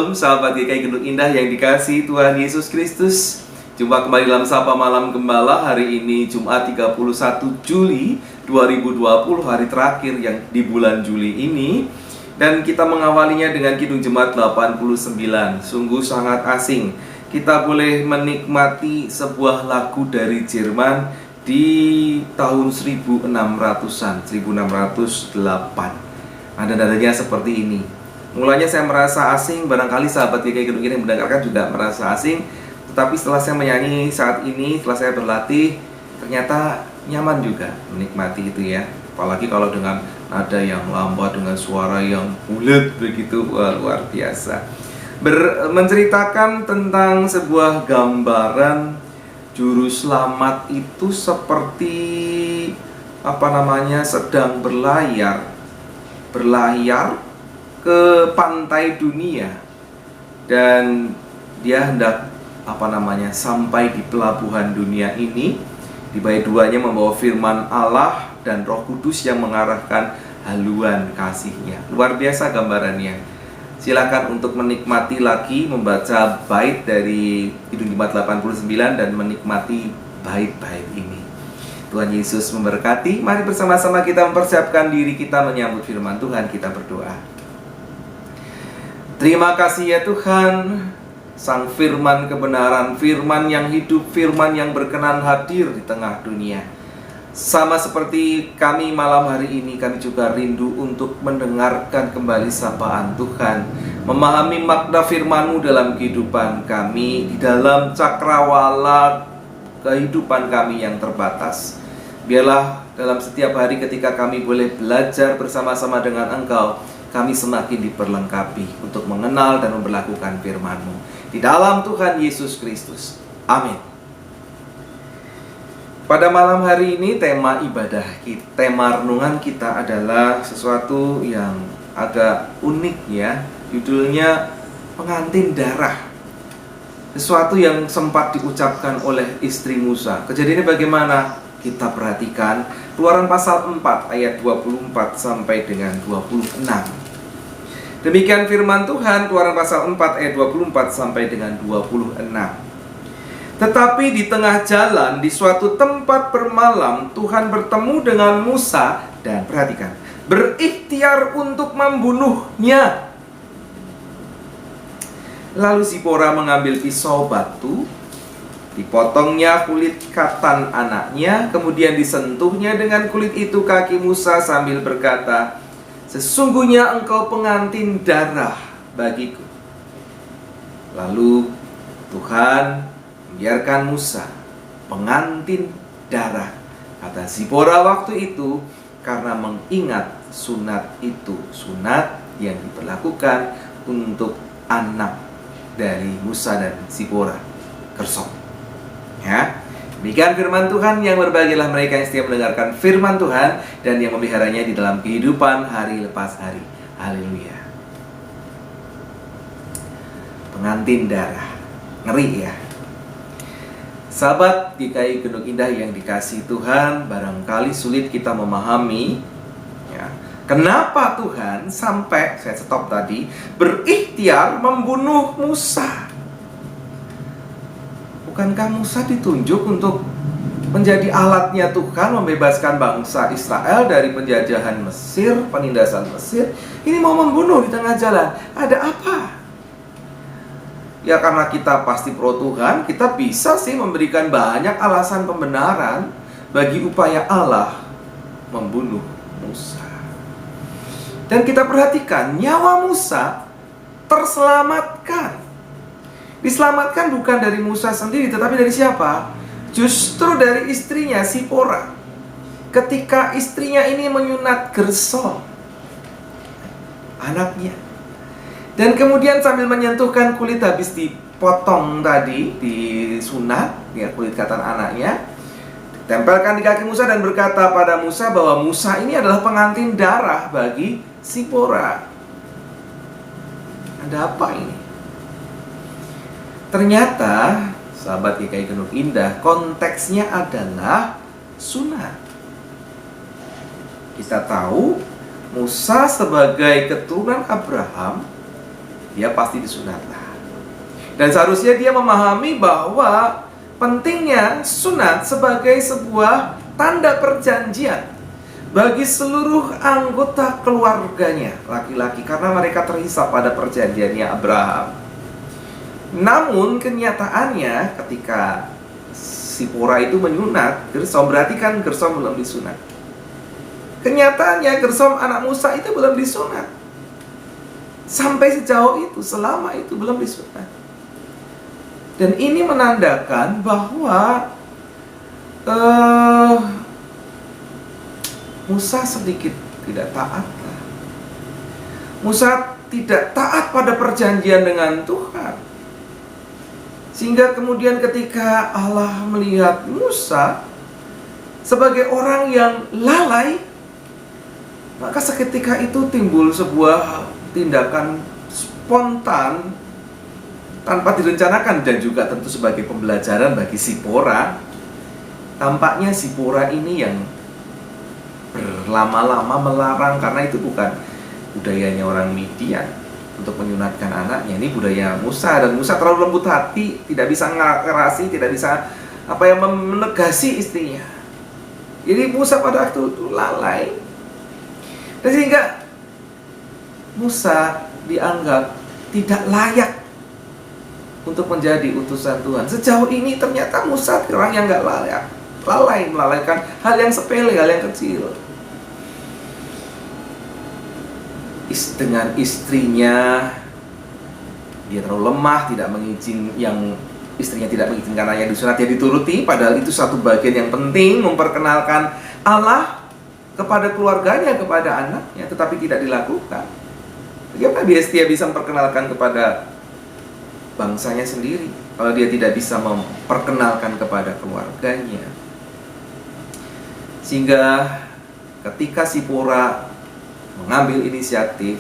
Shalom, sahabat GKI Gendut Indah yang dikasihi Tuhan Yesus Kristus. Jumpa kembali dalam Sapa Malam Gembala. Hari ini Jumat 31 Juli 2020, hari terakhir yang di bulan Juli ini. Dan kita mengawalinya dengan Kidung Jemaat 89. Sungguh sangat asing. Kita boleh menikmati sebuah lagu dari Jerman di tahun 1600-an, 1608. Nada-nadanya seperti ini. Mulanya saya merasa asing, barangkali sahabat GKI Gendut Indah yang mendengarkan juga merasa asing. Tetapi setelah saya menyanyi saat ini, setelah saya berlatih, ternyata nyaman juga menikmati itu ya. Apalagi kalau dengan nada yang lambat, dengan suara yang bulat begitu, luar biasa. Menceritakan tentang sebuah gambaran juru selamat itu seperti sedang berlayar ke pantai dunia, dan dia hendak sampai di pelabuhan dunia ini. Di bait 2-nya membawa firman Allah dan Roh Kudus yang mengarahkan haluan kasih-Nya. Luar biasa gambarannya. Silakan untuk menikmati lagi, membaca bait dari Kidung Jemaat 89 dan menikmati bait-bait ini. Tuhan Yesus memberkati. Mari bersama-sama kita mempersiapkan diri kita menyambut firman Tuhan. Kita berdoa. Terima kasih ya Tuhan, Sang firman kebenaran, firman yang hidup, firman yang berkenan hadir di tengah dunia. Sama seperti kami malam hari ini, kami juga rindu untuk mendengarkan kembali sapaan Tuhan, memahami makna firman-Mu dalam kehidupan kami, di dalam cakrawala kehidupan kami yang terbatas. Biarlah dalam setiap hari ketika kami boleh belajar bersama-sama dengan Engkau, kami semakin diperlengkapi untuk mengenal dan memperlakukan firman-Mu. Di dalam Tuhan Yesus Kristus. Amin. Pada malam hari ini tema ibadah kita, tema renungan kita adalah sesuatu yang agak unik ya. Judulnya pengantin darah. Sesuatu yang sempat diucapkan oleh istri Musa. Kejadiannya bagaimana? Kita perhatikan Keluaran pasal 4 ayat 24 sampai dengan 26. Demikian firman Tuhan, Keluaran pasal 4 ayat 24 sampai dengan 26. Tetapi di tengah jalan, di suatu tempat bermalam, Tuhan bertemu dengan Musa dan perhatikan, berikhtiar untuk membunuhnya. Lalu Zipora mengambil pisau batu, dipotongnya kulit katan anaknya, kemudian disentuhnya dengan kulit itu kaki Musa sambil berkata, sesungguhnya engkau pengantin darah bagiku. Lalu Tuhan membiarkan Musa pengantin darah, kata Zipora waktu itu, karena mengingat sunat itu, sunat yang diperlakukan untuk anak dari Musa dan Zipora, Gersom. Ya, demikian firman Tuhan. Yang berbahagialah mereka yang setia mendengarkan firman Tuhan dan yang memeliharanya di dalam kehidupan hari lepas hari. Haleluya. Pengantin darah, ngeri ya. Sahabat GKI Gendut Indah yang dikasihi Tuhan, barangkali sulit kita memahami ya, kenapa Tuhan sampai, saya stop tadi, berikhtiar membunuh Musa. Bukankah Musa ditunjuk untuk menjadi alatnya Tuhan membebaskan bangsa Israel dari penjajahan Mesir, penindasan Mesir? Ini mau membunuh di tengah jalan. Ada apa? Ya karena kita pasti pro Tuhan, kita bisa sih memberikan banyak alasan pembenaran bagi upaya Allah membunuh Musa. Dan kita perhatikan, nyawa Musa terselamatkan. Diselamatkan bukan dari Musa sendiri, tetapi dari siapa? Justru dari istrinya Zipora. Ketika istrinya ini menyunat Gersom, anaknya, dan kemudian sambil menyentuhkan kulit habis dipotong tadi, disunat ya, kulit katan anaknya, tempelkan di kaki Musa dan berkata pada Musa bahwa Musa ini adalah pengantin darah bagi Zipora. Ada apa ini? Ternyata, sahabat GKI Gendut Indah, konteksnya adalah sunat. Kita tahu Musa sebagai keturunan Abraham dia pasti disunatlah. Dan seharusnya dia memahami bahwa pentingnya sunat sebagai sebuah tanda perjanjian bagi seluruh anggota keluarganya laki-laki, karena mereka terhisap pada perjanjiannya Abraham. Namun kenyataannya ketika Sipora itu menyunat Gersom, berarti kan Gersom belum disunat. Kenyataannya Gersom anak Musa itu belum disunat. Sampai sejauh itu, selama itu belum disunat. Dan ini menandakan bahwa Musa sedikit tidak taat. Musa tidak taat pada perjanjian dengan Tuhan. Sehingga kemudian ketika Allah melihat Musa sebagai orang yang lalai, maka seketika itu timbul sebuah tindakan spontan tanpa direncanakan, dan juga tentu sebagai pembelajaran bagi Sipora. Tampaknya Sipora ini yang berlama-lama melarang, karena itu bukan budayanya orang Midian untuk menyunatkan anaknya. Ini budaya Musa, dan Musa terlalu lembut hati, tidak bisa ngerasi, tidak bisa menegasi istrinya. Jadi Musa pada waktu itu lalai, dan sehingga Musa dianggap tidak layak untuk menjadi utusan Tuhan. Sejauh ini ternyata Musa orang yang gak layak, melalaikan hal yang sepele, hal yang kecil. Dengan istrinya, dia terlalu lemah, tidak mengizinkan, yang istrinya tidak mengizinkan anaknya disunat, dia dituruti, padahal itu satu bagian yang penting, memperkenalkan Allah kepada keluarganya, kepada anaknya, tetapi tidak dilakukan. Bagaimana dia bisa memperkenalkan kepada bangsanya sendiri kalau dia tidak bisa memperkenalkan kepada keluarganya? Sehingga ketika Sipora mengambil inisiatif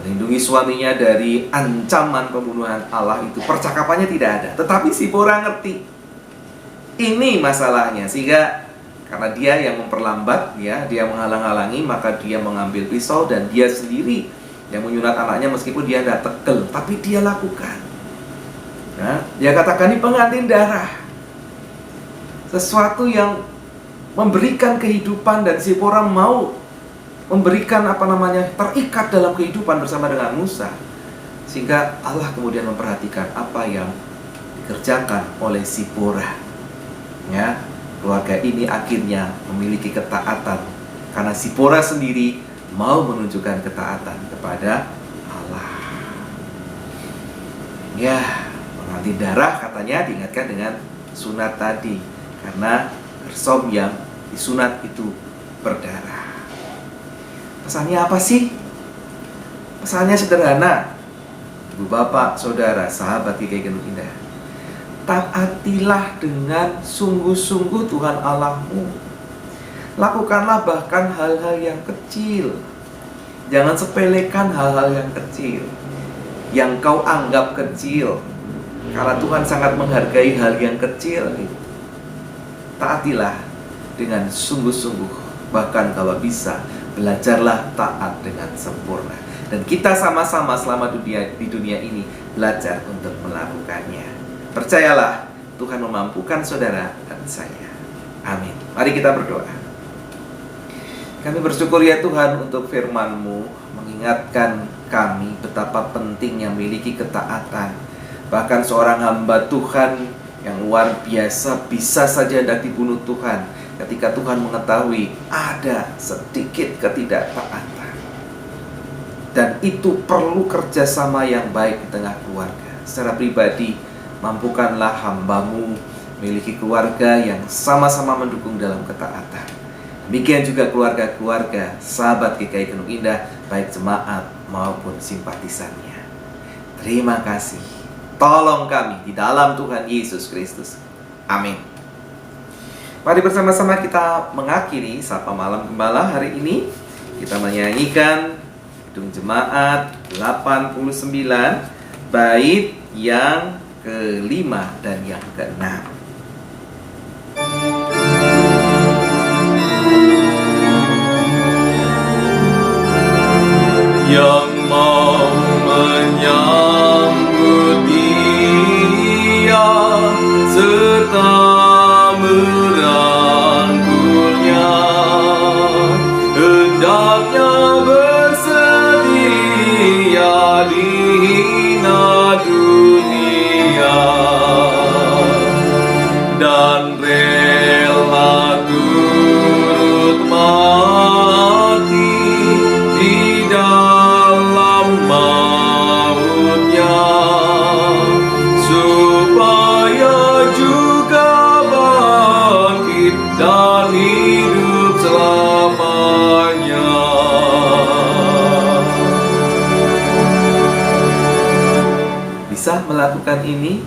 melindungi suaminya dari ancaman pembunuhan Allah itu, percakapannya tidak ada, tetapi Sipora ngerti ini masalahnya, sehingga karena dia yang memperlambat, dia menghalang-halangi, maka dia mengambil pisau dan dia sendiri yang menyunat anaknya, meskipun dia tidak tegel, tapi dia lakukan. Nah, dia katakan ini pengantin darah, sesuatu yang memberikan kehidupan, dan Sipora mau memberikan terikat dalam kehidupan bersama dengan Musa. Sehingga Allah kemudian memperhatikan apa yang dikerjakan oleh Sipora. Ya, keluarga ini akhirnya memiliki ketaatan karena Sipora sendiri mau menunjukkan ketaatan kepada Allah. Ya, pengantin darah katanya diingatkan dengan sunat tadi, karena Gersom yang disunat itu berdarah. Pesannya apa sih? Pesannya sederhana, Ibu, Bapak, Saudara, sahabat GKI Genuk Indah. Taatilah dengan sungguh-sungguh Tuhan Allahmu. Lakukanlah bahkan hal-hal yang kecil. Jangan sepelekan hal-hal yang kecil, yang kau anggap kecil, karena Tuhan sangat menghargai hal yang kecil. Taatilah dengan sungguh-sungguh. Bahkan kalau bisa, belajarlah taat dengan sempurna. Dan kita sama-sama selama di dunia ini belajar untuk melakukannya. Percayalah, Tuhan memampukan saudara dan saya. Amin. Mari kita berdoa. Kami bersyukur ya Tuhan untuk firman-Mu, mengingatkan kami betapa pentingnya memiliki ketaatan. Bahkan seorang hamba Tuhan yang luar biasa bisa saja hendak dibunuh Tuhan ketika Tuhan mengetahui ada sedikit ketidaktaatan. Dan itu perlu kerjasama yang baik di tengah keluarga. Secara pribadi, mampukanlah hamba-Mu memiliki keluarga yang sama-sama mendukung dalam ketaatan. Demikian juga keluarga-keluarga sahabat GKI Genuk Indah, baik jemaat maupun simpatisannya. Terima kasih. Tolong kami di dalam Tuhan Yesus Kristus. Amin. Mari bersama-sama kita mengakhiri Sapa Malam Gembala hari ini. Kita menyanyikan Kidung Jemaat 89, bait yang kelima dan yang keenam. Yang mau menyambut dan hidup selamanya. Bisa melakukan ini,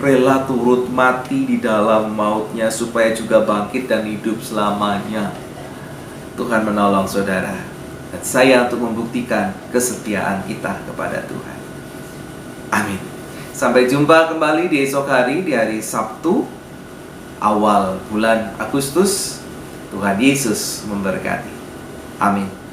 rela turut mati di dalam mautnya supaya juga bangkit dan hidup selamanya. Tuhan menolong saudara dan saya untuk membuktikan kesetiaan kita kepada Tuhan. Amin. Sampai jumpa kembali di esok hari, di hari Sabtu awal bulan Agustus. Tuhan Yesus memberkati. Amin.